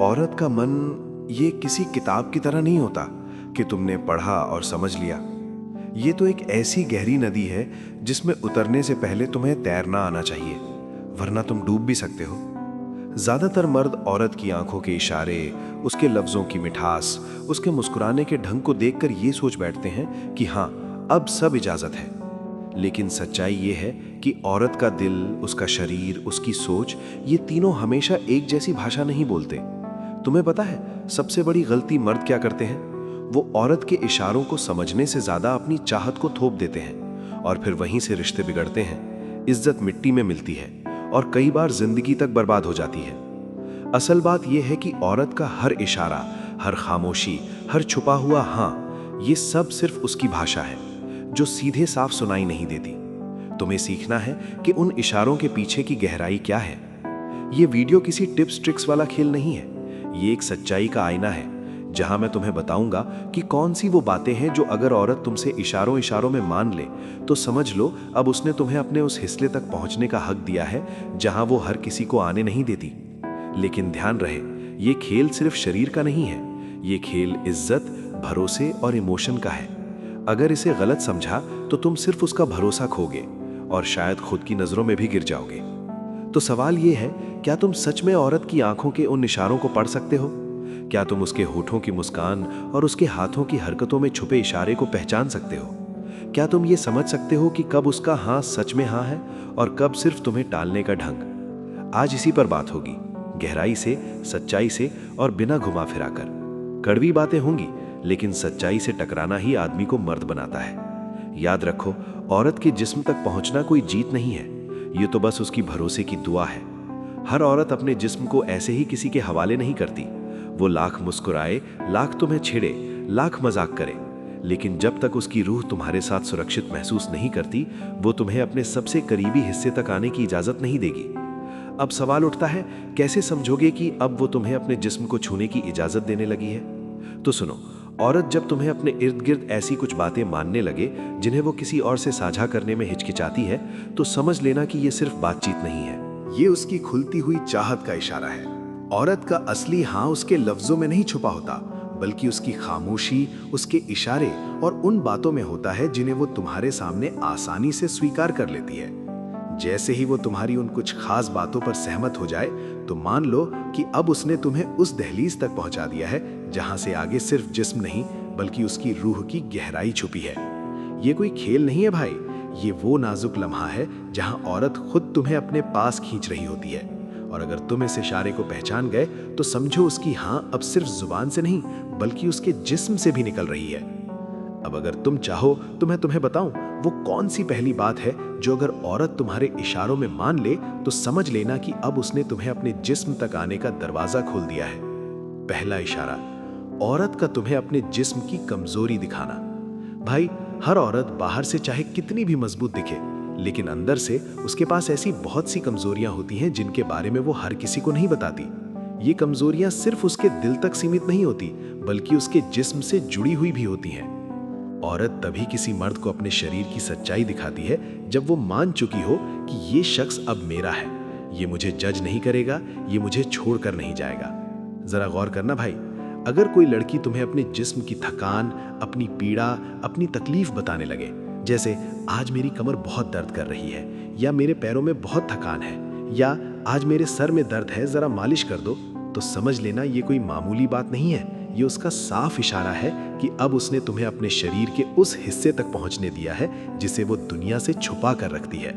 औरत का मन ये किसी किताब की तरह नहीं होता कि तुमने पढ़ा और समझ लिया। ये तो एक ऐसी गहरी नदी है जिसमें उतरने से पहले तुम्हें तैरना आना चाहिए, वरना तुम डूब भी सकते हो। ज्यादातर मर्द औरत की आंखों के इशारे, उसके लफ्जों की मिठास, उसके मुस्कुराने के ढंग को देखकर ये सोच बैठते हैं कि हाँ, अब सब इजाजत है। लेकिन सच्चाई ये है कि औरत का दिल, उसका शरीर, उसकी सोच, ये तीनों हमेशा एक जैसी भाषा नहीं बोलते। तुम्हें पता है सबसे बड़ी गलती मर्द क्या करते हैं? वो औरत के इशारों को समझने से ज्यादा अपनी चाहत को थोप देते हैं और फिर वहीं से रिश्ते बिगड़ते हैं। इज्जत मिट्टी में मिलती है और कई बार जिंदगी तक बर्बाद हो जाती है। असल बात यह है कि औरत का हर इशारा, हर खामोशी, हर छुपा हुआ हाँ, ये सब सिर्फ उसकी भाषा है जो सीधे साफ सुनाई नहीं देती। तुम्हें सीखना है कि उन इशारों के पीछे की गहराई क्या है। ये वीडियो किसी टिप्स ट्रिक्स वाला खेल नहीं है, ये एक सच्चाई का आईना है जहां मैं तुम्हें बताऊंगा कि कौन सी वो बातें हैं जो अगर औरत तुमसे इशारों इशारों में मान ले तो समझ लो अब उसने तुम्हें अपने उस हिस्से तक पहुंचने का हक दिया है जहां वो हर किसी को आने नहीं देती। लेकिन ध्यान रहे, ये खेल सिर्फ शरीर का नहीं है, ये खेल इज्जत, भरोसे और इमोशन का है। अगर इसे गलत समझा तो तुम सिर्फ उसका भरोसा खोगे और शायद खुद की नजरों में भी गिर जाओगे। तो सवाल ये है, क्या तुम सच में औरत की आंखों के उन इशारों को पढ़ सकते हो? क्या तुम उसके होठों की मुस्कान और उसके हाथों की हरकतों में छुपे इशारे को पहचान सकते हो? क्या तुम ये समझ सकते हो कि कब उसका हाँ सच में हाँ है और कब सिर्फ तुम्हें टालने का ढंग? आज इसी पर बात होगी, गहराई से, सच्चाई से और बिना घुमा फिरा कर। कड़वी बातें होंगी, लेकिन सच्चाई से टकराना ही आदमी को मर्द बनाता है। याद रखो, औरत के जिस्म तक पहुंचना कोई जीत नहीं है, ये तो बस उसकी भरोसे की दुआ है। हर औरत अपने जिस्म को ऐसे ही किसी के हवाले नहीं करती। वो लाख मुस्कुराए, लाख तुम्हें छेड़े, लाख मजाक करे, लेकिन जब तक उसकी रूह तुम्हारे साथ सुरक्षित महसूस नहीं करती, वो तुम्हें अपने सबसे करीबी हिस्से तक आने की इजाजत नहीं देगी। अब सवाल उठता है, कैसे समझोगे कि अब वो तुम्हें अपने जिस्म को छूने की इजाजत देने लगी है? तो सुनो, औरत जब तुम्हें अपने इर्द गिर्द ऐसी कुछ बातें मानने लगे जिन्हें वो किसी और से साझा करने में हिचकिचाती है, तो समझ लेना कि ये सिर्फ बातचीत नहीं है, ये उसकी खुलती हुई चाहत का इशारा है। औरत का असली हाँ उसके लफ्जों में नहीं छुपा होता, बल्कि उसकी खामोशी, उसके इशारे और उन बातों में होता है जिन्हें वो तुम्हारे सामने आसानी से स्वीकार कर लेती है। जैसे ही वो तुम्हारी उन कुछ खास बातों पर सहमत हो जाए, तो मान लो कि अब उसने तुम्हें उस दहलीज तक पहुंचा दिया है जहां से आगे सिर्फ जिस्म नहीं, बल्कि उसकी रूह की गहराई छुपी है। ये कोई खेल नहीं है भाई, ये वो नाजुक लम्हा है जहां औरत खुद तुम्हें अपने पास खींच रही होती है। और अगर तुम इस इशारे को पहचान गए तो समझो उसकी हाँ अब सिर्फ जुबान से नहीं, बल्कि उसके जिस्म से भी निकल रही है। अब अगर तुम चाहो तो मैं तुम्हें बताऊं वो कौन सी पहली बात है जो अगर औरत तुम्हारे इशारों में मान ले तो समझ लेना कि अब उसने तुम्हें अपने जिस्म तक आने का दरवाजा खोल दिया है। पहला इशारा, औरत का तुम्हें अपने जिस्म की कमजोरी दिखाना। भाई, हर औरत बाहर से चाहे कितनी भी मजबूत दिखे, लेकिन अंदर से उसके पास ऐसी बहुत सी कमजोरियां होती हैं जिनके बारे में वो हर किसी को नहीं बताती। ये कमजोरियां सिर्फ उसके दिल तक सीमित नहीं होती, बल्कि उसके जिस्म से जुड़ी हुई भी होती हैं। औरत तभी किसी मर्द को अपने शरीर की सच्चाई दिखाती है जब वो मान चुकी हो कि ये शख्स अब मेरा है, ये मुझे जज नहीं करेगा, ये मुझे छोड़कर नहीं जाएगा। जरा गौर करना भाई, अगर कोई लड़की तुम्हें अपने जिस्म की थकान, अपनी पीड़ा, अपनी तकलीफ बताने लगे, जैसे आज मेरी कमर बहुत दर्द कर रही है, या मेरे पैरों में बहुत थकान है, या आज मेरे सर में दर्द है जरा मालिश कर दो, तो समझ लेना ये कोई मामूली बात नहीं है, ये उसका साफ इशारा है कि अब उसने तुम्हें अपने शरीर के उस हिस्से तक पहुंचने दिया है जिसे वो दुनिया से छुपा कर रखती है।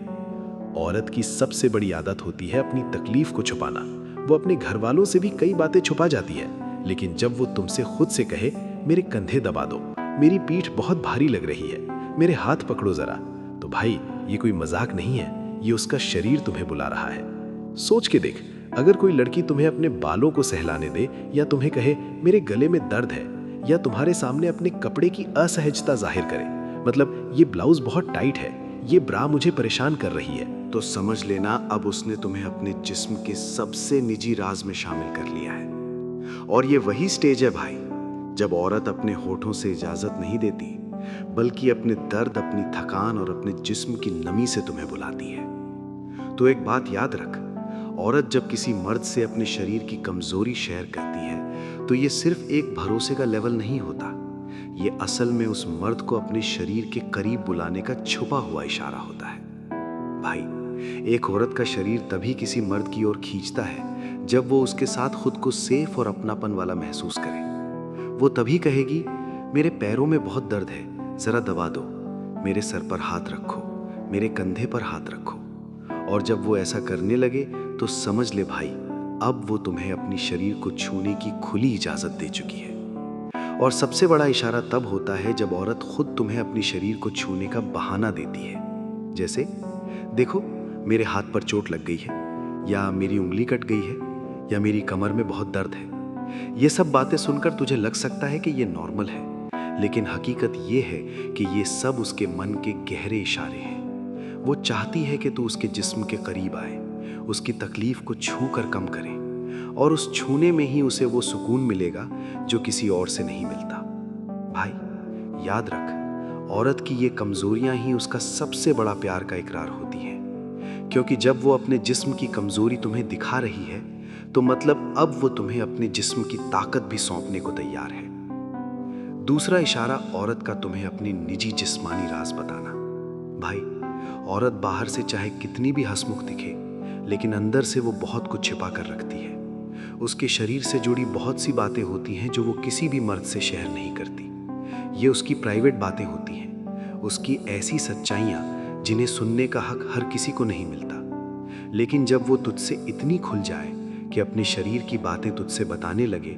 औरत की सबसे बड़ी आदत होती है अपनी तकलीफ को छुपाना। वो अपने घर वालों से भी कई बातें छुपा जाती है, लेकिन जब वो तुमसे खुद से कहे, मेरे कंधे दबा दो, मेरी पीठ बहुत भारी लग रही है, मेरे हाथ पकड़ो जरा, तो भाई ये कोई मजाक नहीं है, ये उसका शरीर तुम्हें बुला रहा है। सोच के देख, अगर कोई लड़की तुम्हें अपने बालों को सहलाने दे, या तुम्हें कहे मेरे गले में दर्द है, या तुम्हारे सामने अपने कपड़े की असहजता जाहिर करे, मतलब ये ब्लाउज बहुत टाइट है, ये ब्रा मुझे परेशान कर रही है, तो समझ लेना अब उसने तुम्हें अपने जिस्म के सबसे निजी राज में शामिल कर लिया है। और ये वही स्टेज है भाई, जब औरत अपने होठों से इजाजत नहीं देती, बल्कि अपने दर्द, अपनी थकान और अपने जिस्म की नमी से तुम्हें बुलाती है। तो एक बात याद रख, औरत जब किसी मर्द से अपने शरीर की कमजोरी शेयर करती है तो ये सिर्फ एक भरोसे का लेवल नहीं होता, ये असल में उस मर्द को अपने शरीर के करीब बुलाने का छुपा हुआ इशारा होता है। भाई, एक औरत का शरीर तभी किसी मर्द की ओर खींचता है जब वो उसके साथ खुद को सेफ और अपनापन वाला महसूस करे। वो तभी कहेगी, मेरे पैरों में बहुत दर्द है, जरा दबा दो, मेरे सर पर हाथ रखो, मेरे कंधे पर हाथ रखो। और जब वो ऐसा करने लगे तो समझ ले भाई, अब वो तुम्हें अपनी शरीर को छूने की खुली इजाजत दे चुकी है। और सबसे बड़ा इशारा तब होता है जब औरत खुद तुम्हें अपनी शरीर को छूने का बहाना देती है। जैसे, देखो मेरे हाथ पर चोट लग गई है, या मेरी उंगली कट गई है, या मेरी कमर में बहुत दर्द है। ये सब बातें सुनकर तुझे लग सकता है कि ये नॉर्मल है, लेकिन हकीकत ये है कि ये सब उसके मन के गहरे इशारे हैं। वो चाहती है कि तू उसके जिस्म के करीब आए, उसकी तकलीफ को छू कर कम करे, और उस छूने में ही उसे वो सुकून मिलेगा जो किसी और से नहीं मिलता। भाई याद रख, औरत की ये कमजोरियां ही उसका सबसे बड़ा प्यार का इकरार होती हैं, क्योंकि जब वो अपने जिस्म की कमजोरी तुम्हें दिखा रही है तो मतलब अब वो तुम्हें अपने जिस्म की ताकत भी सौंपने को तैयार है। दूसरा इशारा औरत का तुम्हें अपनी निजी जिस्मानी राज बताना। भाई, औरत बाहर से चाहे कितनी भी हंसमुख दिखे, लेकिन अंदर से वो बहुत कुछ छिपा कर रखती है। उसके शरीर से जुड़ी बहुत सी बातें होती हैं जो वो किसी भी मर्द से शेयर नहीं करती। ये उसकी प्राइवेट बातें होती हैं, उसकी ऐसी सच्चाइयाँ जिन्हें सुनने का हक हर किसी को नहीं मिलता। लेकिन जब वो तुझसे इतनी खुल जाए कि अपने शरीर की बातें तुझसे बताने लगे,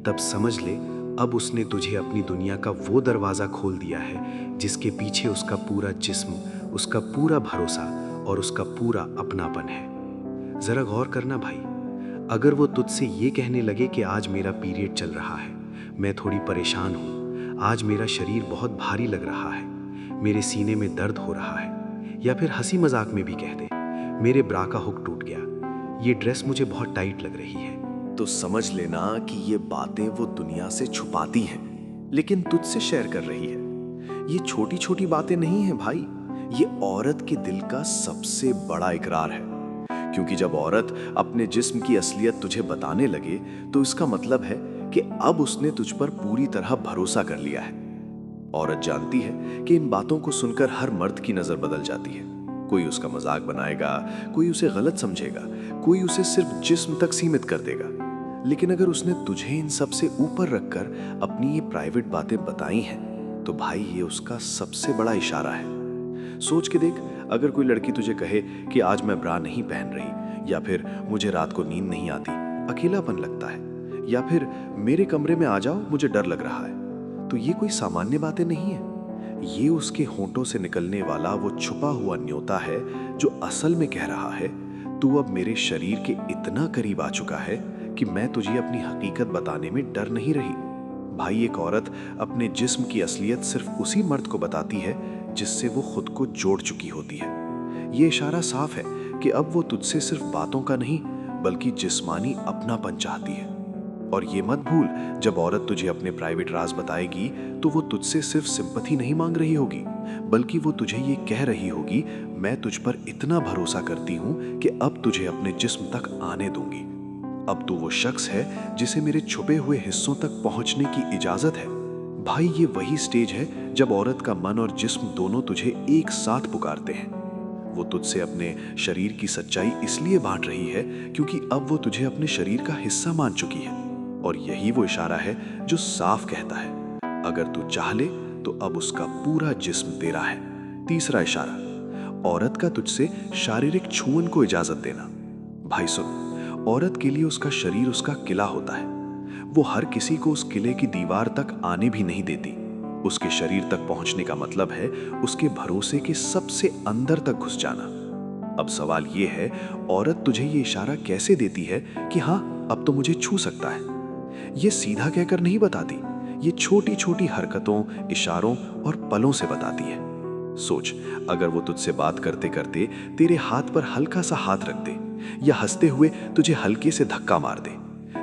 तब समझ ले अब उसने तुझे अपनी दुनिया का वो दरवाज़ा खोल दिया है जिसके पीछे उसका पूरा जिस्म, उसका पूरा भरोसा और उसका पूरा अपनापन है। ज़रा गौर करना भाई, अगर वो तुझसे ये कहने लगे कि आज मेरा पीरियड चल रहा है, मैं थोड़ी परेशान हूँ, आज मेरा शरीर बहुत भारी लग रहा है, मेरे सीने में दर्द हो रहा है, या फिर हंसी मजाक में भी कह दे, मेरे ब्रा का हुक टूट गया, ये ड्रेस मुझे बहुत टाइट लग रही है, तो समझ लेना कि ये बातें वो दुनिया से छुपाती हैं, लेकिन तुझसे शेयर कर रही है। ये छोटी छोटी बातें नहीं हैं भाई, ये औरत के दिल का सबसे बड़ा इकरार है। क्योंकि जब औरत अपने जिस्म की असलियत तुझे बताने लगे तो इसका मतलब है कि अब उसने तुझ पर पूरी तरह भरोसा कर लिया है। औरत जानती है कि इन बातों को सुनकर हर मर्द की नजर बदल जाती है। कोई उसका मजाक बनाएगा, कोई उसे गलत समझेगा, कोई उसे सिर्फ जिस्म तक सीमित कर देगा। लेकिन अगर उसने तुझे इन सब से ऊपर रखकर अपनी ये प्राइवेट बातें बताई हैं, तो भाई ये उसका सबसे बड़ा इशारा है। सोच के देख, अगर कोई लड़की तुझे कहे कि आज मैं ब्रा नहीं पहन रही, या फिर मुझे रात को नींद नहीं आती, अकेलापन लगता है, या फिर मेरे कमरे में आ जाओ, मुझे डर लग रहा है, तो ये कोई सामान्य बातें नहीं है। ये उसके होंठों से निकलने वाला वो छुपा हुआ न्योता है जो असल में कह रहा है, तू अब मेरे शरीर के इतना करीब आ चुका है कि मैं तुझे अपनी हकीकत बताने में डर नहीं रही। भाई, एक औरत अपने जिस्म की असलियत सिर्फ उसी मर्द को बताती है जिससे वो खुद को जोड़ चुकी होती है। ये इशारा साफ है कि अब वो तुझसे सिर्फ बातों का नहीं बल्कि जिस्मानी अपनापन चाहती है। और ये मत भूल, जब औरत तुझे अपने प्राइवेट राज बताएगी तो वो तुझसे सिर्फ सिंपैथी नहीं मांग रही होगी, बल्कि वो तुझे ये कह रही होगी, मैं तुझ पर इतना भरोसा करती हूँ कि अब तुझे अपने जिस्म तक आने दूंगी। अब तू वो शख्स है जिसे मेरे छुपे हुए हिस्सों तक पहुंचने की इजाजत है। भाई, ये वही स्टेज है जब औरत का मन और जिस्म दोनों तुझे एक साथ पुकारते हैं। वो तुझसे अपने शरीर की सच्चाई इसलिए बांट रही है क्योंकि अब वो तुझे अपने शरीर का हिस्सा मान चुकी है। और यही वो इशारा है जो साफ कहता है, अगर तू चाह ले तो अब उसका पूरा जिस्म तेरा है। तीसरा इशारा, औरत का तुझसे शारीरिक छुअन को इजाजत देना। भाई सुन, औरत के लिए उसका शरीर उसका किला होता है। वो हर किसी को उस किले की दीवार तक आने भी नहीं देती। उसके शरीर तक पहुंचने का मतलब है उसके भरोसे के सबसे अंदर तक घुस जाना। अब सवाल ये है, औरत तुझे ये इशारा कैसे देती है कि हाँ, अब तो मुझे छू सकता है? ये सीधा कहकर नहीं बताती, ये छोटी छोटी हरकतों, इशारों और पलों से बताती है। सोच, अगर वो तुझसे बात करते करते तेरे हाथ पर हल्का सा हाथ रख दे, या हंसते हुए तुझे हल्के से धक्का मार दे,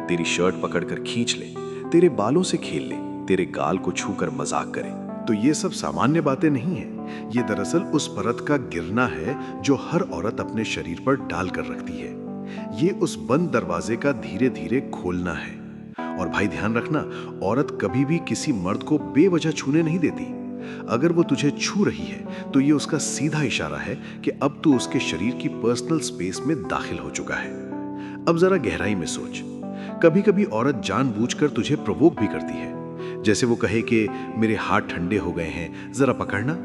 तेरी शर्ट पकड़कर खींच ले, तेरे बालों से खेल ले, तेरे गाल को छूकर मजाक करे, तो ये सब सामान्य बातें नहीं है। ये दरअसल उस परत का गिरना है जो हर औरत अपने शरीर पर डाल कर रखती है। ये उस बंद दरवाजे का धीरे धीरे खोलना है। और भाई ध्यान रखना, औरत कभी भी किसी मर्द को बेवजह छूने नहीं देती। अगर वो तुझे छू रही है तो ये उसका सीधा इशारा है कि अब तू उसके शरीर की पर्सनल स्पेस में दाखिल हो चुका है। अब जरा गहराई में सोच, कभी कभी औरत जानबूझकर तुझे प्रोवोक भी करती है। जैसे वो कहे कि मेरे हाथ ठंडे हो गए हैं, जरा पकड़ना,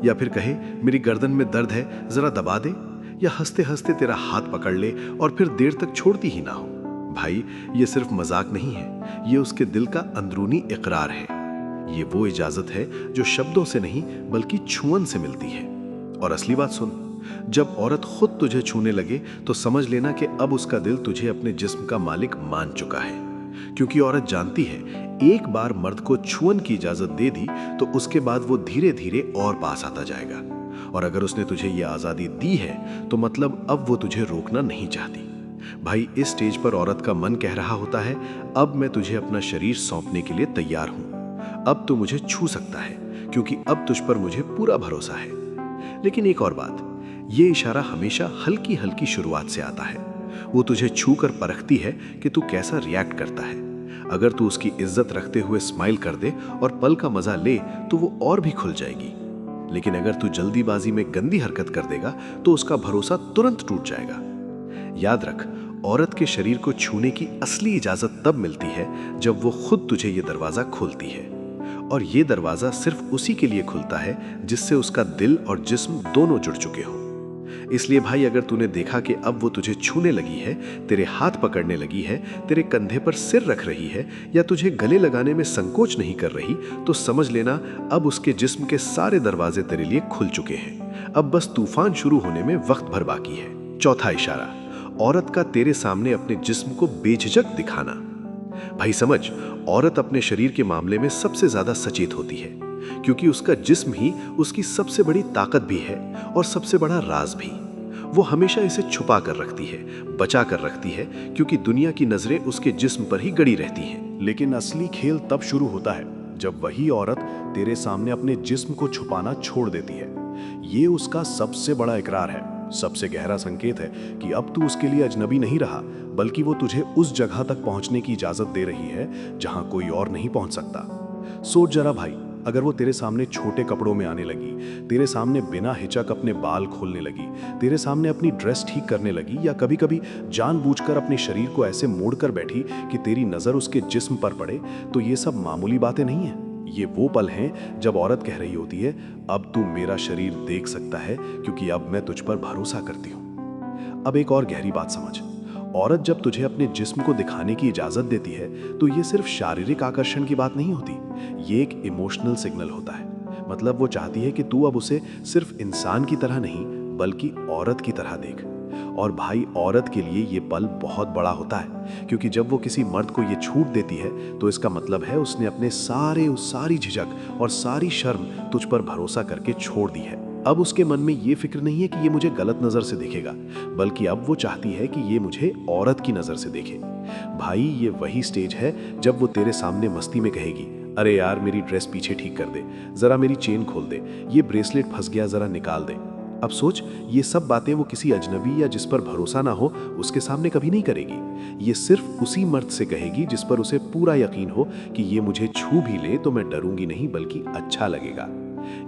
या फिर कहे मेरी गर्दन में दर्द है, जरा दबा दे, या हंसते हंसते तेरा हाथ पकड़ ले और फिर देर तक छोड़ती ही ना हो। भाई ये सिर्फ मजाक नहीं है, ये उसके दिल का अंदरूनी इकरार है। ये वो इजाजत है जो शब्दों से नहीं बल्कि छुअन से मिलती है। और असली बात सुन, जब औरत खुद तुझे छूने लगे तो समझ लेना कि अब उसका दिल तुझे अपने जिस्म का मालिक मान चुका है। क्योंकि औरत जानती है, एक बार मर्द को छुअन की इजाजत दे दी तो उसके बाद वो धीरे धीरे और पास आता जाएगा। और अगर उसने तुझे ये आजादी दी है तो मतलब अब वो तुझे रोकना नहीं चाहती। भाई इस स्टेज पर औरत का मन कह रहा होता है, अब मैं तुझे अपना शरीर सौंपने के लिए तैयार हूं, अब तू मुझे छू सकता है क्योंकि अब तुझ पर मुझे पूरा भरोसा है। लेकिन एक और बात, ये इशारा हमेशा हल्की हल्की शुरुआत से आता है। वो तुझे छू कर परखती है कि तू कैसा रिएक्ट करता है। अगर तू उसकी इज्जत रखते हुए स्माइल कर दे और पल का मजा ले तो वो और भी खुल जाएगी। लेकिन अगर तू जल्दीबाजी में गंदी हरकत कर देगा तो उसका भरोसा तुरंत टूट जाएगा। याद रख, औरत के शरीर को छूने की असली इजाजत तब मिलती है जब वो खुद तुझे ये दरवाजा खोलती है। और ये दरवाजा सिर्फ उसी के लिए खुलता है जिससे उसका दिल और जिस्म दोनों जुड़ चुके हो। इसलिए भाई अगर तूने देखा कि अब वो तुझे छूने लगी है, तेरे हाथ पकड़ने लगी है, तेरे कंधे पर सिर रख रही है या तुझे गले लगाने में संकोच नहीं कर रही, तो समझ लेना अब उसके जिस्म के सारे दरवाजे तेरे लिए खुल चुके हैं। अब बस तूफान शुरू होने में वक्त भर बाकी है। चौथा इशारा, औरत का तेरे सामने अपने जिस्म को बेझिझक दिखाना। भाई समझ, औरत अपने शरीर के मामले में सबसे ज्यादा सचेत होती है क्योंकि उसका जिस्म ही उसकी सबसे बड़ी ताकत भी है और सबसे बड़ा राज भी। वो हमेशा इसे छुपा कर रखती है, बचा कर रखती है, क्योंकि दुनिया की नजरें उसके जिस्म पर ही गड़ी रहती हैं। लेकिन असली खेल तब शुरू होता है जब वही औरत तेरे सामने अपने जिस्म को छुपाना छोड़ देती है। ये उसका सबसे बड़ा इकरार है, सबसे गहरा संकेत है कि अब तू उसके लिए अजनबी नहीं रहा, बल्कि वो तुझे उस जगह तक पहुंचने की इजाजत दे रही है जहां कोई और नहीं पहुंच सकता। सोच जरा भाई, अगर वो तेरे सामने छोटे कपड़ों में आने लगी, तेरे सामने बिना हिचक अपने बाल खोलने लगी, तेरे सामने अपनी ड्रेस ठीक करने लगी, या कभी कभी जानबूझकर अपने शरीर को ऐसे मोड़कर बैठी कि तेरी नजर उसके जिस्म पर पड़े, तो ये सब मामूली बातें नहीं हैं। ये वो पल हैं जब औरत कह रही होती है, अब तू मेरा शरीर देख सकता है क्योंकि अब मैं तुझ पर भरोसा करती हूं। अब एक और गहरी बात समझ, औरत जब तुझे अपने जिस्म को दिखाने की इजाजत देती है तो ये सिर्फ शारीरिक आकर्षण की बात नहीं होती, ये एक इमोशनल सिग्नल होता है। मतलब वो चाहती है कि तू अब उसे सिर्फ इंसान की तरह नहीं बल्कि औरत की तरह देख। और भाई औरत के लिए ये पल बहुत बड़ा होता है, क्योंकि जब वो किसी मर्द को ये छूट देती है तो इसका मतलब है उसने अपने सारी झिझक और सारी शर्म तुझ पर भरोसा करके छोड़ दी है। अब उसके मन में ये फिक्र नहीं है कि ये मुझे गलत नजर से देखेगा, बल्कि अब वो चाहती है कि ये मुझे औरत की नजर से देखे। भाई ये वही स्टेज है जब वो तेरे सामने मस्ती में कहेगी, अरे यार मेरी ड्रेस पीछे ठीक कर दे, जरा मेरी चेन खोल दे, ये ब्रेसलेट फंस गया जरा निकाल दे। अब सोच, ये सब बातें वो किसी अजनबी या जिस पर भरोसा ना हो उसके सामने कभी नहीं करेगी। ये सिर्फ उसी मर्द से कहेगी जिस पर उसे पूरा यकीन हो कि ये मुझे छू भी ले तो मैं डरूंगी नहीं बल्कि अच्छा लगेगा।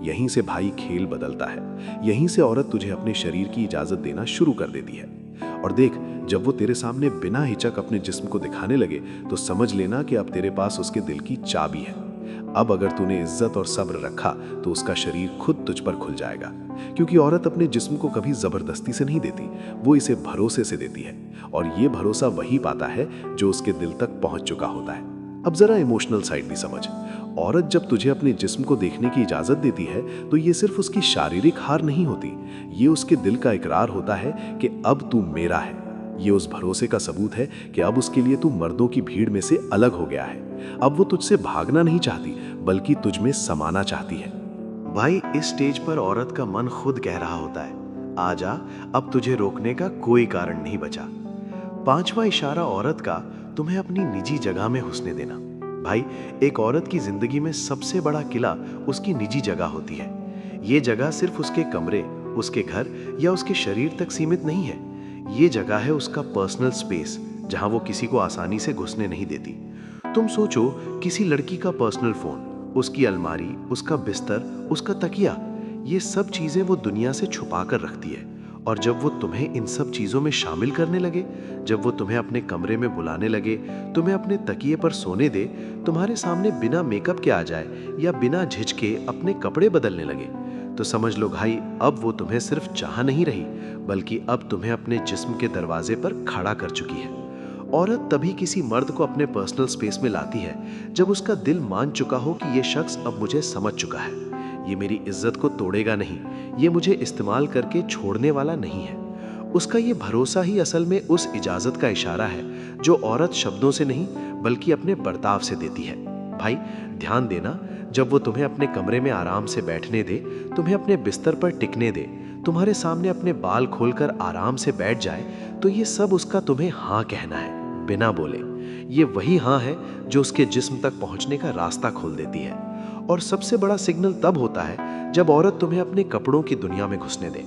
यहीं से भाई खेल बदलता है, यहीं से औरत तुझे अपने शरीर की इजाजत देना शुरू कर देती है। और देख, जब वो तेरे सामने बिना हिचक अपने जिस्म को दिखाने लगे तो समझ लेना कि अब तेरे पास उसके दिल की चाबी है। अब अगर तूने इज्जत और सब्र रखा तो उसका शरीर खुद तुझ पर खुल जाएगा, क्योंकि औरत अपने जिस्म को कभी जबरदस्ती से नहीं देती, वो इसे भरोसे से देती है। और ये भरोसा वही पाता है जो उसके दिल तक पहुंच चुका होता है। अब जरा इमोशनल साइड भी समझ, औरत जब तुझे अपने जिस्म को देखने की इजाजत देती है तो ये सिर्फ उसकी शारीरिक हार नहीं होती, ये उसके दिल का इकरार होता है कि अब तू मेरा है। ये उस भरोसे का सबूत है कि अब उसके लिए तू मर्दों की भीड़ में से अलग हो गया है। अब वो तुझसे भागना नहीं चाहती बल्कि तुझ में समाना चाहती है। भाई इस स्टेज पर औरत का मन खुद कह रहा होता है, आजा, अब तुझे रोकने का कोई कारण नहीं बचा। पांचवा इशारा औरत का, तुम्हें अपनी निजी जगह में घुसने देना। भाई एक औरत की जिंदगी में सबसे बड़ा किला उसकी निजी जगह होती है। ये जगह सिर्फ उसके कमरे, उसके घर या उसके शरीर तक सीमित नहीं है। ये जगह है उसका पर्सनल स्पेस, जहां वो किसी को आसानी से घुसने नहीं देती। तुम सोचो, किसी लड़की का पर्सनल फोन, उसकी अलमारी, उसका बिस्तर, उसका तकिया, ये सब चीजें वो दुनिया से छुपा कर रखती है। और जब वो तुम्हें इन सब चीजों में शामिल करने लगे, जब वो तुम्हें अपने कमरे में बुलाने लगे, तुम्हें अपने तकिए पर सोने दे, तुम्हारे सामने बिना मेकअप के आ जाए या बिना झिझके अपने कपड़े बदलने लगे, तो समझ लो भाई, अब वो तुम्हें सिर्फ चाह नहीं रही, बल्कि अब तुम्हें अपने जिस्म के दरवाजे पर खड़ा कर चुकी है। औरत तभी किसी मर्द को अपने पर्सनल स्पेस में लाती है जब उसका दिल मान चुका हो कि ये शख्स अब मुझे समझ चुका है, ये मेरी इज्जत को तोड़ेगा नहीं, ये मुझे इस्तेमाल करके छोड़ने वाला नहीं है। उसका ये भरोसा ही असल में उस इजाजत का इशारा है जो औरत शब्दों से नहीं बल्कि अपने बर्ताव से देती है। भाई ध्यान देना, जब वो तुम्हें अपने कमरे में आराम से बैठने दे, तुम्हें अपने बिस्तर पर टिकने दे, तुम्हारे सामने अपने बाल खोलकर आराम से बैठ जाए, तो ये सब उसका तुम्हें हाँ कहना है, बिना बोले। ये वही हाँ है जो उसके जिस्म तक पहुंचने का रास्ता खोल देती है। और सबसे बड़ा सिग्नल तब होता है जब औरत तुम्हें अपने कपड़ों की दुनिया में घुसने दे।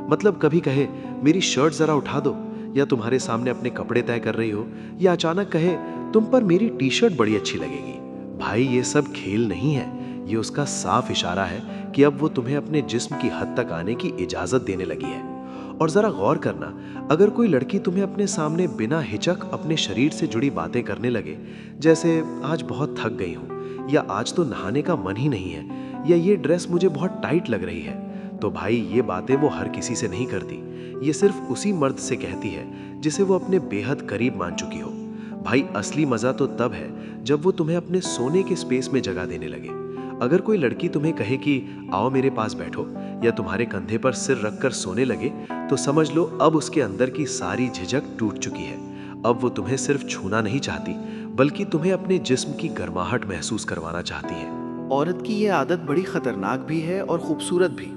मतलब कभी कहे, मेरी शर्ट जरा उठा दो, या तुम्हारे सामने अपने कपड़े तय कर रही हो, या अचानक कहे, तुम पर मेरी टी शर्ट बड़ी अच्छी लगेगी। भाई ये सब खेल नहीं है, ये उसका साफ इशारा है कि अब वो तुम्हें अपने जिस्म की हद तक आने की इजाजत देने लगी है। और जरा गौर करना, अगर कोई लड़की तुम्हें अपने सामने बिना हिचक अपने शरीर से जुड़ी बातें करने लगे, जैसे आज बहुत थक गई हूं, या आज तो नहाने का मन ही नहीं है, या ये ड्रेस मुझे बहुत टाइट लग रही है, तो भाई ये बातें वो हर किसी से नहीं करती, ये सिर्फ उसी मर्द से कहती है जिसे वो अपने बेहद करीब मान चुकी हो। भाई असली मजा तो तब है जब वो तुम्हें अपने सोने के स्पेस में जगह देने लगे। अगर कोई लड़की तुम्हें कहे कि आओ मेरे पास बैठो, या तुम्हारे कंधे पर सिर रखकर सोने लगे, तो समझ लो अब उसके अंदर की सारी झिझक टूट चुकी है। अब वो तुम्हें सिर्फ छूना नहीं चाहती, बल्कि तुम्हें अपने जिस्म की गर्माहट महसूस करवाना चाहती है। औरत की ये आदत बड़ी खतरनाक भी है और खूबसूरत भी।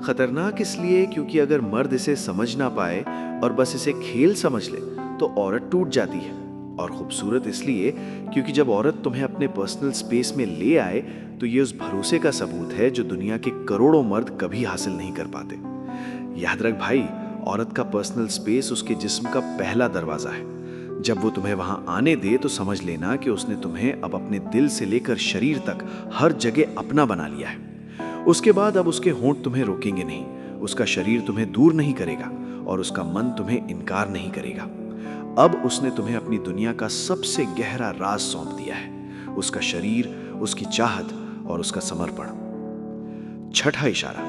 खतरनाक इसलिए क्योंकि अगर मर्द इसे समझ ना पाए और बस इसे खेल समझ ले तो औरत टूट जाती है। और खूबसूरत इसलिए क्योंकि जब औरत तुम्हें अपने पर्सनल स्पेस में ले आए तो ये उस भरोसे का सबूत है जो दुनिया के करोड़ों मर्द कभी हासिल नहीं कर पाते। याद रख भाई, औरत का पर्सनल स्पेस उसके जिस्म का पहला दरवाजा है। जब वो तुम्हें वहां आने दे तो समझ लेना कि उसने तुम्हें अब अपने दिल से लेकर शरीर तक हर जगह अपना बना लिया है। उसके बाद अब उसके होंठ तुम्हें रोकेंगे नहीं, उसका शरीर तुम्हें दूर नहीं करेगा और उसका मन तुम्हें इनकार नहीं करेगा। अब उसने तुम्हें अपनी दुनिया का सबसे गहरा राज सौंप दिया है, उसका शरीर, उसकी चाहत और उसका समर्पण। छठा इशारा,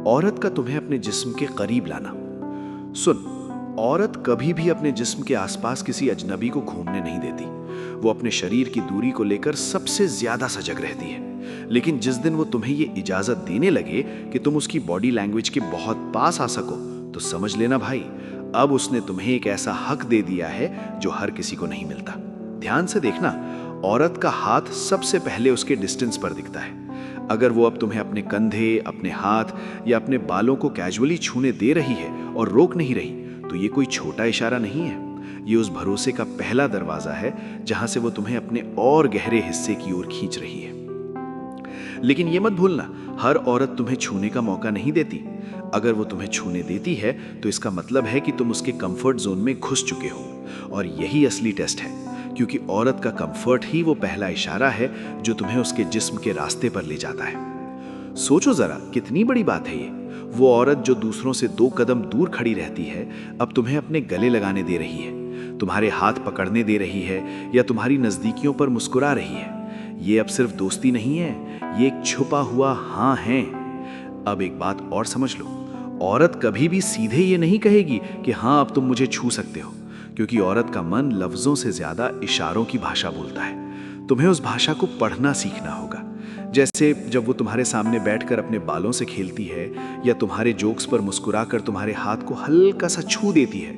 औरत का तुम्हें अपने जिस्म के करीब लाना। सुन, औरत कभी भी अपने जिस्म के आसपास किसी अजनबी को घूमने नहीं देती। वो अपने शरीर की दूरी को लेकर सबसे ज्यादा सजग रहती है। लेकिन जिस दिन वो तुम्हें ये इजाजत देने लगे कि तुम उसकी बॉडी लैंग्वेज के बहुत पास आ सको, तो समझ लेना भाई, अब उसने तुम्हें एक ऐसा हक दे दिया है जो हर किसी को नहीं मिलता। ध्यान से देखना, औरत का हाथ सबसे पहले उसके डिस्टेंस पर दिखता है। अगर वो अब तुम्हें अपने कंधे, अपने हाथ या अपने बालों को कैजुअली छूने दे रही है और रोक नहीं रही, तो ये कोई छोटा इशारा नहीं है। ये उस भरोसे का पहला दरवाजा है जहां से वो तुम्हें अपने और गहरे हिस्से की ओर खींच रही है। लेकिन ये मत भूलना, हर औरत तुम्हें छूने का मौका नहीं देती। अगर वो तुम्हें छूने देती है तो इसका मतलब है कि तुम उसके कंफर्ट जोन में घुस चुके हो, और यही असली टेस्ट है, क्योंकि औरत का कंफर्ट ही वो पहला इशारा है जो तुम्हें उसके जिस्म के रास्ते पर ले जाता है। सोचो जरा, कितनी बड़ी बात है ये। वो औरत जो दूसरों से 2 कदम दूर खड़ी रहती है, अब तुम्हें अपने गले लगाने दे रही है, तुम्हारे हाथ पकड़ने दे रही है, या तुम्हारी नजदीकियों पर मुस्कुरा रही है। ये अब सिर्फ दोस्ती नहीं है, ये एक छुपा हुआ हाँ है। अब एक बात और समझ लो, औरत कभी भी सीधे ये नहीं कहेगी कि हाँ अब तुम मुझे छू सकते हो, क्योंकि औरत का मन लफ्जों से ज्यादा इशारों की भाषा बोलता है। तुम्हें उस भाषा को पढ़ना सीखना होगा। जैसे जब वो तुम्हारे सामने बैठकर अपने बालों से खेलती है, या तुम्हारे जोक्स पर मुस्कुराकर तुम्हारे हाथ को हल्का सा छू देती है,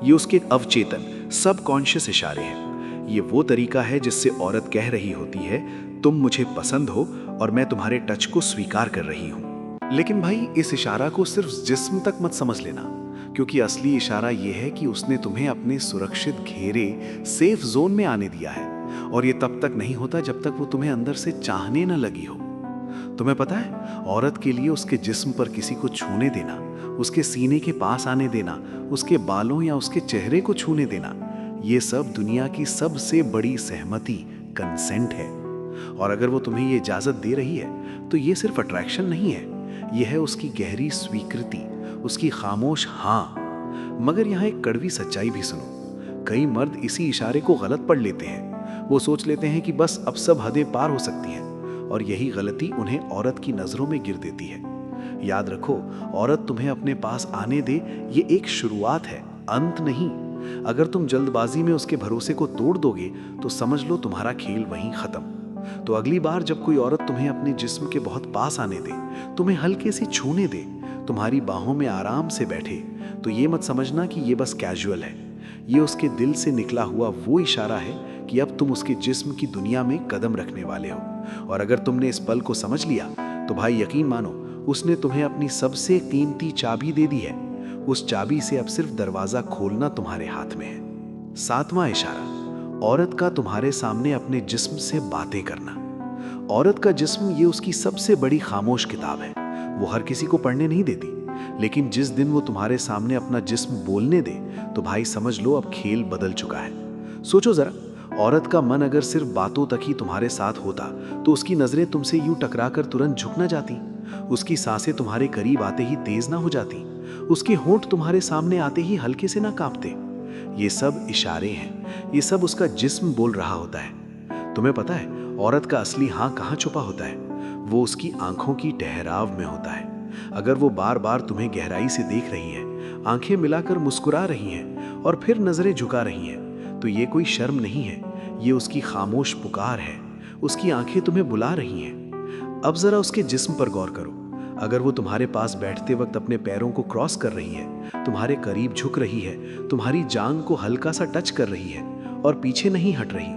ये उसके अवचेतन सबकॉन्शियस इशारे हैं। ये वो तरीका है जिससे औरत कह रही होती है, तुम मुझे पसंद हो और मैं तुम्हारे टच को स्वीकार कर रही हूं। लेकिन भाई, इस इशारा को सिर्फ जिस्म तक मत समझ लेना, क्योंकि असली इशारा यह है कि उसने तुम्हें अपने सुरक्षित घेरे, सेफ जोन में आने दिया है। और ये तब तक नहीं होता जब तक वो तुम्हें अंदर से चाहने न लगी हो। तुम्हें पता है, औरत के लिए उसके जिस्म पर किसी को छूने देना, उसके सीने के पास आने देना, उसके बालों या उसके चेहरे को छूने देना, ये सब दुनिया की सबसे बड़ी सहमति, कंसेंट है। और अगर वो तुम्हें ये इजाजत दे रही है तो ये सिर्फ अट्रैक्शन नहीं है, ये है उसकी गहरी स्वीकृति, उसकी खामोश हाँ। मगर यहाँ एक कड़वी सच्चाई भी सुनो, कई मर्द इसी इशारे को गलत पढ़ लेते हैं। वो सोच लेते हैं कि बस अब सब हदें पार हो सकती हैं, और यही गलती उन्हें औरत की नजरों में गिर देती है। याद रखो, औरत तुम्हें अपने पास आने दे, ये एक शुरुआत है, अंत नहीं। अगर तुम जल्दबाजी में उसके भरोसे को तोड़ दोगे तो समझ लो तुम्हारा खेल वहीं खत्म। तो अगली बार जब कोई औरत तुम्हें अपने जिस्म के बहुत पास आने दे, तुम्हें हल्के से छूने दे, तुम्हारी बाहों में आराम से बैठे, तो ये मत समझना कि ये बस कैजुअल है। ये उसके दिल से निकला हुआ वो इशारा है कि अब तुम उसके जिस्म की दुनिया में कदम रखने वाले हो। और अगर तुमने इस पल को समझ लिया तो भाई यकीन मानो, उसने तुम्हें अपनी सबसे कीमती चाबी दे दी है। उस चाबी से अब सिर्फ दरवाजा खोलना तुम्हारे हाथ में है। 7वां इशारा, औरत का तुम्हारे सामने अपने जिस्म से बातें करना। औरत का जिस्म ये उसकी सबसे बड़ी खामोश किताब है। वो हर किसी को पढ़ने नहीं देती, लेकिन जिस दिन वो तुम्हारे सामने अपना जिस्म बोलने दे तो भाई समझ लो अब खेल बदल चुका है। सोचो जरा, औरत का मन अगर सिर्फ बातों तक ही तुम्हारे साथ होता तो उसकी नजरें तुमसे यूं टकराकर तुरंत झुक ना जाती, उसकी सांसें तुम्हारे करीब आते ही तेज ना हो जाती, उसके होंठ तुम्हारे सामने आते ही हल्के से ना कांपते। ये सब इशारे हैं, ये सब उसका जिस्म बोल रहा होता है। तुम्हें पता है औरत का असली हाँ कहाँ छुपा होता है? वो उसकी आंखों की ठहराव में होता है। अगर वो बार बार तुम्हें गहराई से देख रही है, आंखें मिलाकर मुस्कुरा रही हैं और फिर नजरें झुका रही हैं, तो ये कोई शर्म नहीं है, ये उसकी खामोश पुकार है। उसकी आंखें तुम्हें बुला रही हैं। अब जरा उसके जिस्म पर गौर करो। अगर वो तुम्हारे पास बैठते वक्त अपने पैरों को क्रॉस कर रही है, तुम्हारे करीब झुक रही है, तुम्हारी जांघ को हल्का सा टच कर रही है और पीछे नहीं हट रही,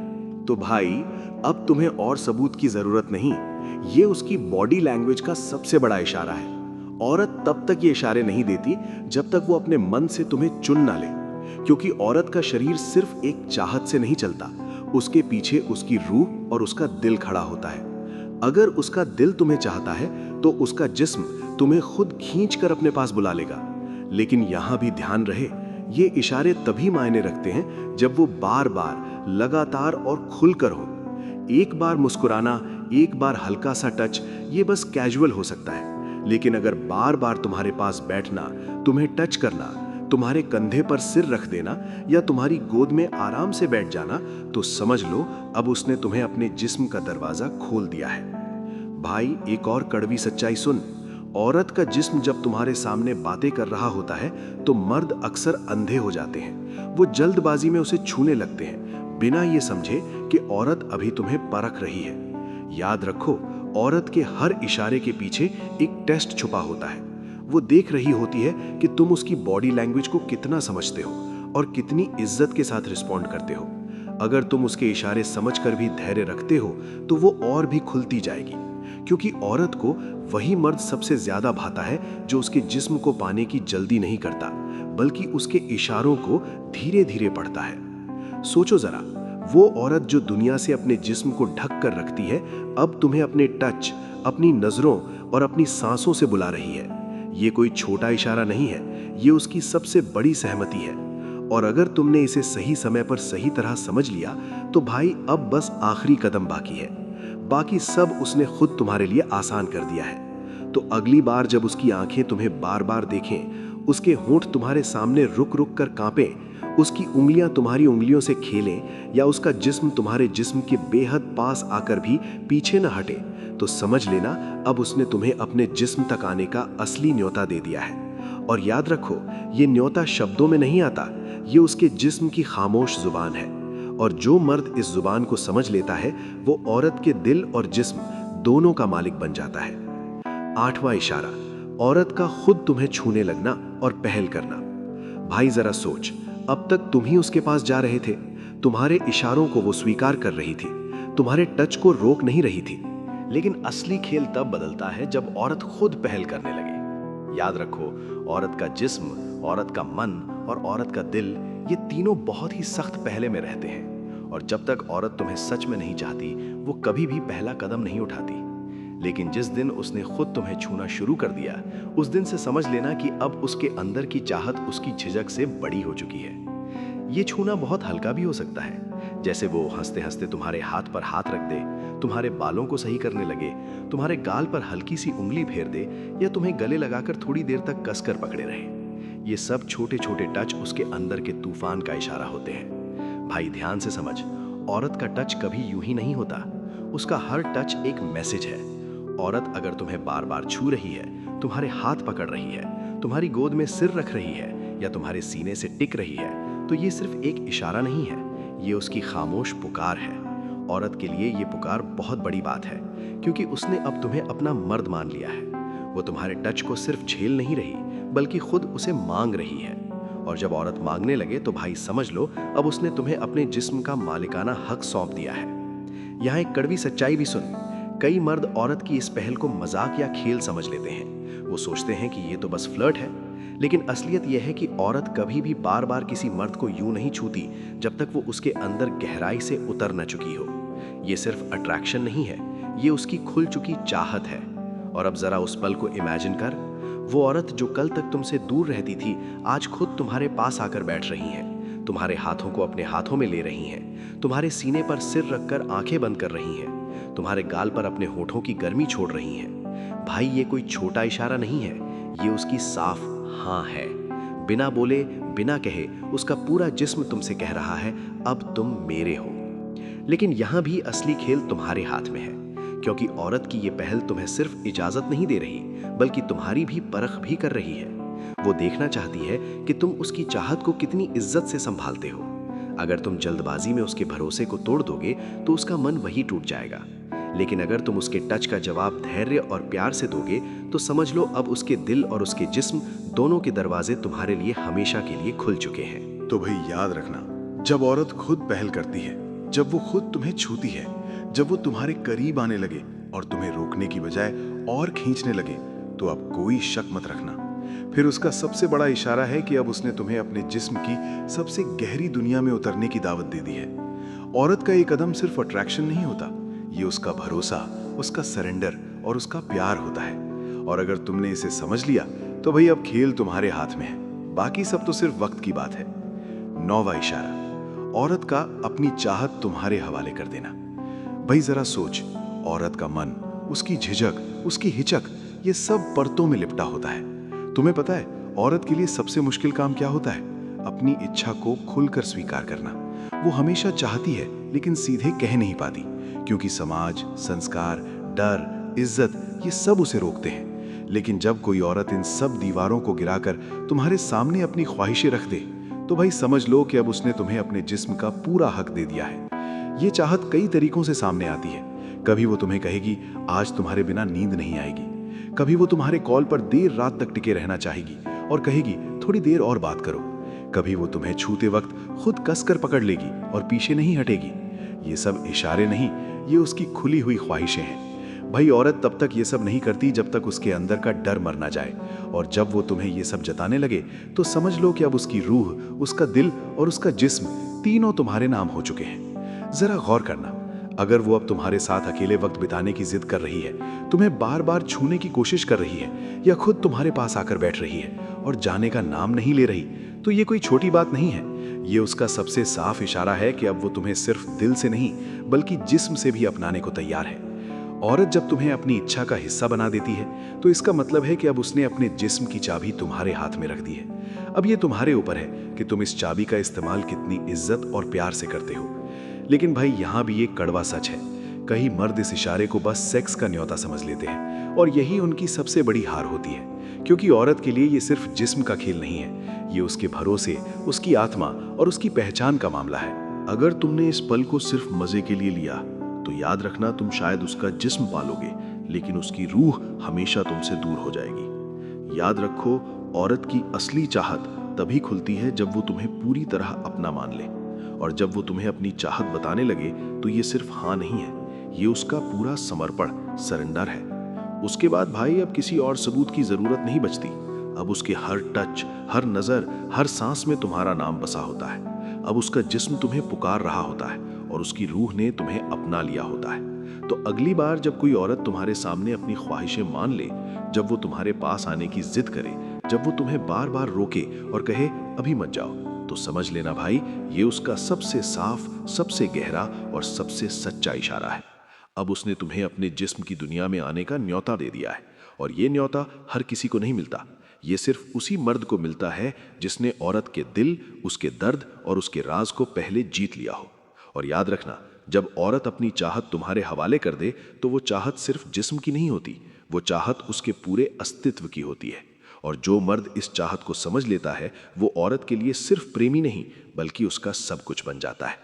तो भाई अब तुम्हें और सबूत की जरूरत नहीं, ये उसकी बॉडी लैंग्वेज का सबसे बड़ा इशारा है। औरत तब तक ये इशारे नहीं देती जब तक वो अपने मन से तुम्हें चुन ना ले, क्योंकि औरत का शरीर सिर्फ एक चाहत से नहीं चलता, उसके पीछे उसकी रूह और उसका दिल खड़ा होता है। अगर उसका दिल तुम्हें चाहता है तो उसका जिस्म तुम्हें खुद खींच कर अपने पास बुला लेगा। लेकिन यहां भी ध्यान रहे, ये इशारे तभी मायने रखते हैं जब वो बार बार, लगातार और खुलकर हो। एक बार मुस्कुराना, एक बार हल्का सा टच, ये बस कैजुअल हो सकता है, लेकिन अगर बार बार तुम्हारे पास बैठना, तुम्हें टच करना, तुम्हारे कंधे पर सिर रख देना या तुम्हारी गोद में आराम से बैठ जाना, तो समझ लो अब उसने तुम्हें अपने जिस्म का दरवाजा खोल दिया है। भाई एक और कड़वी सच्चाई सुन, औरत का जिस्म जब तुम्हारे सामने बातें कर रहा होता है तो मर्द अक्सर अंधे हो जाते हैं। वो जल्दबाजी में उसे छूने लगते हैं, बिना ये समझे कि औरत अभी तुम्हें परख रही है। याद रखो, औरत के हर इशारे के पीछे एक टेस्ट छुपा होता है। वो देख रही होती है कि तुम उसकी बॉडी लैंग्वेज को कितना समझते हो और कितनी इज्जत के साथ रिस्पॉन्ड करते हो। अगर तुम उसके इशारे समझकर भी धैर्य रखते हो तो वो और भी खुलती जाएगी, क्योंकि औरत को वही मर्द सबसे ज्यादा भाता है जो उसके जिस्म को पाने की जल्दी नहीं करता, बल्कि उसके इशारों को धीरे धीरे पढ़ता है। सोचो जरा, वो औरत जो दुनिया से अपने जिस्म को ढक कर रखती है, अब तुम्हें अपने टच, अपनी नजरों और अपनी सांसों से बुला रही है। ये कोई छोटा इशारा नहीं है, ये उसकी सबसे बड़ी सहमति है। और अगर तुमने इसे सही समय पर सही तरह समझ लिया तो भाई अब बस आखिरी कदम बाकी है। बाकी सब उसने खुद तुम्हारे लिए आसान कर दिया है। तो अगली बार जब उसकी आंखें तुम्हें बार बार देखें, उसके होंठ तुम्हारे सामने रुक रुक कर कांपें, उसकी उंगलियां तुम्हारी उंगलियों से खेलें या उसका जिस्म तुम्हारे जिस्म के बेहद पास आकर भी पीछे न हटे, तो समझ लेना अब उसने तुम्हें अपने जिस्म तक आने का असली न्योता दे दिया है। और याद रखो, ये न्योता शब्दों में नहीं आता, ये उसके जिस्म की खामोश जुबान है। और जो मर्द इस जुबान को समझ लेता है वो औरत के दिल और जिस्म दोनों का मालिक बन जाता है। 8वां इशारा, औरत का खुद तुम्हें छूने लगना और पहल करना। भाई जरा सोच, अब तक तुम ही उसके पास जा रहे थे, तुम्हारे इशारों को वो स्वीकार कर रही थी, तुम्हारे टच को रोक नहीं रही थी। लेकिन असली खेल तब बदलता है जब औरत खुद पहल करने लगे। याद रखो, औरत का जिस्म, औरत का मन और औरत का दिल, ये तीनों बहुत ही सख्त पहले में रहते हैं। और जब तक औरत तुम्हें सच में नहीं चाहती, वो कभी भी पहला कदम नहीं उठाती। लेकिन जिस दिन उसने खुद तुम्हें छूना शुरू कर दिया, उस दिन से समझ लेना कि अब उसके अंदर की चाहत उसकी झिझक से बड़ी हो चुकी है। ये छूना बहुत हल्का भी हो सकता है, जैसे वो हंसते हंसते तुम्हारे हाथ पर हाथ रख दे, तुम्हारे बालों को सही करने लगे, तुम्हारे गाल पर हल्की सी उंगली फेर दे, या तुम्हें गले लगाकर थोड़ी देर तक कसकर पकड़े रहे। ये सब छोटे छोटे टच उसके अंदर के तूफान का इशारा होते हैं। भाई ध्यान से समझ, औरत का टच कभी यूं ही नहीं होता। उसका हर टच एक मैसेज है। औरत अगर तुम्हें बार बार छू रही है, तुम्हारे हाथ पकड़ रही है, तुम्हारी गोद में सिर रख रही है, या तुम्हारे सीने से टिक रही है, तो ये सिर्फ एक इशारा नहीं है, ये उसकी खामोश पुकार है। औरत के लिए ये पुकार बहुत बड़ी बात है, क्योंकि उसने अब तुम्हें अपना मर्द मान लिया है। वो तुम्हारे टच को सिर्फ झेल नहीं रही, बल्कि खुद उसे मांग रही है। और जब औरत मांगने लगे तो भाई समझ लो, अब उसने तुम्हें अपने जिस्म का मालिकाना हक सौंप दिया है। यहाँ एक कड़वी सच्चाई भी सुन, कई मर्द औरत की इस पहल को मजाक या खेल समझ लेते हैं। वो सोचते हैं कि ये तो बस फ्लर्ट है, लेकिन असलियत यह है कि औरत कभी भी बार बार किसी मर्द को यूं नहीं छूती जब तक वो उसके अंदर गहराई से उतर न चुकी हो। ये सिर्फ अट्रैक्शन नहीं है, ये उसकी खुल चुकी चाहत है। और अब जरा उस पल को इमेजिन कर, वो औरत जो कल तक तुमसे दूर रहती थी, आज खुद तुम्हारे पास आकर बैठ रही है, तुम्हारे हाथों को अपने हाथों में ले रही हैं, तुम्हारे सीने पर सिर रखकर आंखें बंद कर रही हैं, तुम्हारे गाल पर अपने होठों की गर्मी छोड़ रही हैं। भाई ये कोई छोटा इशारा नहीं है, ये उसकी साफ हाँ है। बिना बोले, बिना कहे उसका पूरा जिस्म तुमसे कह रहा है, अब तुम मेरे हो। लेकिन यहां भी असली खेल तुम्हारे हाथ में है, क्योंकि औरत की ये पहल तुम्हें सिर्फ इजाजत नहीं दे रही, बल्कि तुम्हारी भी परख भी कर रही है। वो देखना चाहती है कि तुम उसकी चाहत को कितनी इज्जत से संभालते हो। अगर तुम जल्दबाजी में उसके भरोसे को तोड़ दोगे तो उसका मन वही टूट जाएगा, लेकिन अगर तुम उसके टच का जवाब धैर्य और प्यार से दोगे तो समझ लो अब उसके दिल और उसके जिस्म दोनों के दरवाजे तुम्हारे लिए हमेशा के लिए खुल चुके हैं। तो भाई याद रखना, जब औरत खुद पहल करती है, जब वो खुद तुम्हें छूती है, जब वो तुम्हारे करीब आने लगे और तुम्हें रोकने की बजाय और खींचने लगे, तो अब कोई शक मत रखना, फिर उसका सबसे बड़ा इशारा है कि अब उसने तुम्हें अपने जिस्म की सबसे गहरी दुनिया में उतरने की दावत दे दी है। औरत का ये कदम सिर्फ अट्रैक्शन नहीं होता, ये उसका भरोसा, उसका सरेंडर और उसका प्यार होता है। और अगर तुमने इसे समझ लिया तो भाई अब खेल तुम्हारे हाथ में है, बाकी सब तो सिर्फ वक्त की बात है। 9वां इशारा, औरत का अपनी चाहत तुम्हारे हवाले कर देना। भाई जरा सोच, औरत का मन, उसकी झिझक, उसकी हिचक, ये सब परतों में लिपटा होता है। तुम्हें पता है औरत के लिए सबसे मुश्किल काम क्या होता है? अपनी इच्छा को खुलकर स्वीकार करना। वो हमेशा चाहती है लेकिन सीधे कह नहीं पाती, क्योंकि समाज, संस्कार, डर, इज्जत ये सब उसे रोकते हैं। लेकिन जब कोई औरत इन सब दीवारों को गिराकर तुम्हारे सामने अपनी ख्वाहिशें रख दे, तो भाई समझ लो कि अब उसने तुम्हें अपने जिस्म का पूरा हक दे दिया है। ये चाहत कई तरीकों से सामने आती है। कभी वो तुम्हें कहेगी आज तुम्हारे बिना नींद नहीं आएगी, कभी वो तुम्हारे कॉल पर देर रात तक टिके रहना चाहेगी और कहेगी थोड़ी देर और बात करो, कभी वो तुम्हें छूते वक्त खुद कसकर पकड़ लेगी और पीछे नहीं हटेगी। ये सब इशारे नहीं, ये उसकी खुली हुई ख्वाहिशें हैं। भाई औरत तब तक ये सब नहीं करती जब तक उसके अंदर का डर मर ना जाए, और जब वो तुम्हें ये सब जताने लगे तो समझ लो कि अब उसकी रूह, उसका दिल और उसका जिस्म तीनों तुम्हारे नाम हो चुके हैं। जरा गौर करना, अगर वो अब तुम्हारे साथ अकेले वक्त बिताने की जिद कर रही है, तुम्हें बार बार छूने की कोशिश कर रही है, या खुद तुम्हारे पास आकर बैठ रही है और जाने का नाम नहीं ले रही, तो ये कोई छोटी बात नहीं है। ये उसका सबसे साफ इशारा है कि अब वो तुम्हें सिर्फ दिल से नहीं बल्कि जिस्म से भी अपनाने को तैयार है। औरत जब तुम्हें अपनी इच्छा का हिस्सा बना देती है तो इसका मतलब है कि अब उसने अपने जिस्म की चाबी तुम्हारे हाथ में रख दी है। अब ये तुम्हारे ऊपर है कि तुम इस चाबी का इस्तेमाल कितनी इज्जत और प्यार से करते हो। लेकिन भाई यहाँ भी एक कड़वा सच है, कई मर्द इस इशारे को बस सेक्स का न्योता समझ लेते हैं, और यही उनकी सबसे बड़ी हार होती है, क्योंकि औरत के लिए ये सिर्फ जिस्म का खेल नहीं है, ये उसके भरोसे, उसकी आत्मा और उसकी पहचान का मामला है। अगर तुमने इस पल को सिर्फ मजे के लिए लिया तो याद रखना तुम शायद उसका जिस्म पालोगे, लेकिन उसकी रूह हमेशा तुमसे दूर हो जाएगी। याद रखो, औरत की असली चाहत तभी खुलती है जब वो तुम्हें पूरी तरह अपना मान ले, और जब वो तुम्हें अपनी चाहत बताने लगे तो ये सिर्फ हाँ नहीं है, ये उसका पूरा समर्पण, सरेंडर है। उसके बाद भाई अब किसी और सबूत की जरूरत नहीं बचती। अब उसके हर टच, हर नजर, हर सांस में तुम्हारा नाम बसा होता है। अब उसका जिस्म तुम्हें पुकार रहा होता है और उसकी रूह ने तुम्हें अपना लिया होता है। तो अगली बार जब कोई औरत तुम्हारे सामने अपनी ख्वाहिशें मान ले, जब वो तुम्हारे पास आने की जिद करे, जब वो तुम्हें बार बार रोके और कहे अभी मत जाओ, तो समझ लेना भाई, ये उसका सबसे साफ, सबसे गहरा और सबसे सच्चा इशारा है। अब उसने तुम्हें अपने जिस्म की दुनिया में आने का न्योता दे दिया है, और ये न्योता हर किसी को नहीं मिलता। ये सिर्फ उसी मर्द को मिलता है जिसने औरत के दिल, उसके दर्द और उसके राज को पहले जीत लिया हो। और याद रखना, जब औरत अपनी चाहत तुम्हारे हवाले कर दे तो वो चाहत सिर्फ जिस्म की नहीं होती, वो चाहत उसके पूरे अस्तित्व की होती है। और जो मर्द इस चाहत को समझ लेता है, वो औरत के लिए सिर्फ प्रेमी नहीं बल्कि उसका सब कुछ बन जाता है।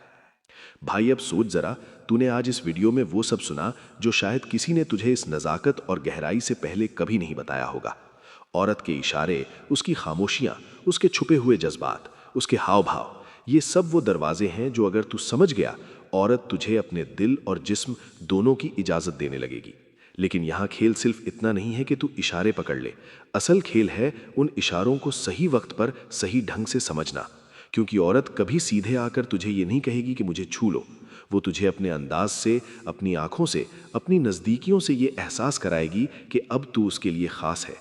भाई अब सोच जरा, तूने आज इस वीडियो में वो सब सुना जो शायद किसी ने तुझे इस नज़ाकत और गहराई से पहले कभी नहीं बताया होगा। औरत के इशारे, उसकी खामोशियां, उसके छुपे हुए जज्बात, उसके हाव भाव, ये सब वो दरवाजे हैं जो अगर तू समझ गया, औरत तुझे अपने दिल और जिस्म दोनों की इजाज़त देने लगेगी। लेकिन यहाँ खेल सिर्फ इतना नहीं है कि तू इशारे पकड़ ले, असल खेल है उन इशारों को सही वक्त पर सही ढंग से समझना। क्योंकि औरत कभी सीधे आकर तुझे ये नहीं कहेगी कि मुझे छू लो, वो तुझे अपने अंदाज से, अपनी आंखों से, अपनी नज़दीकियों से ये एहसास कराएगी कि अब तू उसके लिए ख़ास है।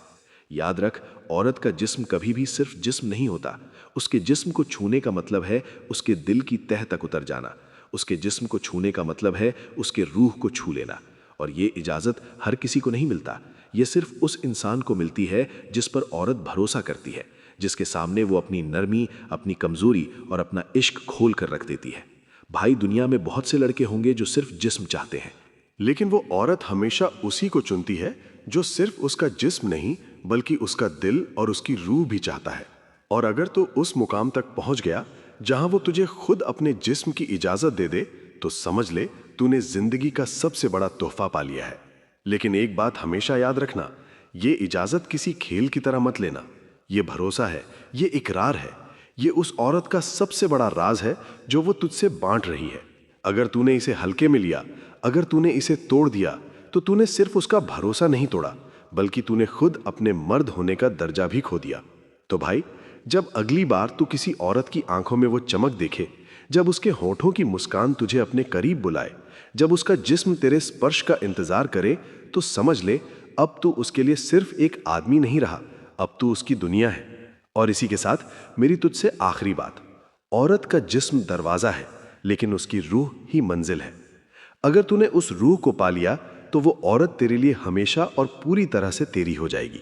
याद रख, औरत का जिस्म कभी भी सिर्फ जिस्म नहीं होता। उसके जिस्म को छूने का मतलब है उसके दिल की तह तक उतर जाना। उसके जिस्म को छूने का मतलब है उसके रूह को छू लेना। और ये इजाज़त हर किसी को नहीं मिलता। ये सिर्फ उस इंसान को मिलती है जिस पर औरत भरोसा करती है, जिसके सामने वो अपनी नरमी, अपनी कमज़ोरी और अपना इश्क खोल कर रख देती है। भाई, दुनिया में बहुत से लड़के होंगे जो सिर्फ जिस्म चाहते हैं, लेकिन वो औरत हमेशा उसी को चुनती है जो सिर्फ उसका जिस्म नहीं बल्कि उसका दिल और उसकी रूह भी चाहता है। और अगर तू उस मुकाम तक पहुंच गया जहां वो तुझे खुद अपने जिस्म की इजाजत दे दे, तो समझ ले तूने जिंदगी का सबसे बड़ा तोहफा पा लिया है। लेकिन एक बात हमेशा याद रखना, ये इजाजत किसी खेल की तरह मत लेना। ये भरोसा है, ये इकरार है, ये उस औरत का सबसे बड़ा राज है जो वो तुझसे बांट रही है। अगर तूने इसे हल्के में लिया, अगर तूने इसे तोड़ दिया, तो तूने सिर्फ उसका भरोसा नहीं तोड़ा बल्कि तूने खुद अपने मर्द होने का दर्जा भी खो दिया। तो भाई, जब अगली बार तू किसी औरत की आंखों में वो चमक देखे, जब उसके होठों की मुस्कान तुझे अपने करीब बुलाए, जब उसका जिस्म तेरे स्पर्श का इंतजार करे, तो समझ ले अब तू उसके लिए सिर्फ एक आदमी नहीं रहा, अब तू उसकी दुनिया है। और इसी के साथ मेरी तुझसे आखिरी बात, औरत का जिस्म दरवाजा है लेकिन उसकी रूह ही मंजिल है। अगर तूने उस रूह को पा लिया तो वो औरत तेरे लिए हमेशा और पूरी तरह से तेरी हो जाएगी।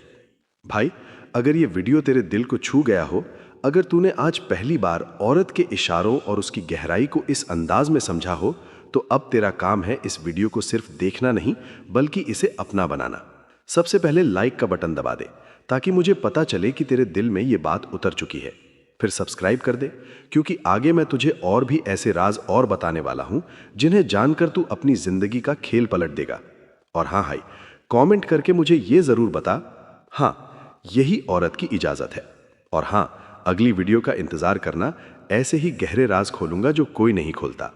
भाई, अगर ये वीडियो तेरे दिल को छू गया हो, अगर तूने आज पहली बार औरत के इशारों और उसकी गहराई को इस अंदाज में समझा हो, तो अब तेरा काम है इस वीडियो को सिर्फ देखना नहीं बल्कि इसे अपना बनाना। सबसे पहले लाइक का बटन दबा दे ताकि मुझे पता चले कि तेरे दिल में ये बात उतर चुकी है। फिर सब्सक्राइब कर दे, क्योंकि आगे मैं तुझे और भी ऐसे राज और बताने वाला हूं जिन्हें जानकर तू अपनी जिंदगी का खेल पलट देगा। और हाँ भाई, कमेंट करके मुझे ये जरूर बता, हाँ यही औरत की इजाजत है। और हाँ, अगली वीडियो का इंतजार करना, ऐसे ही गहरे राज खोलूंगा जो कोई नहीं खोलता।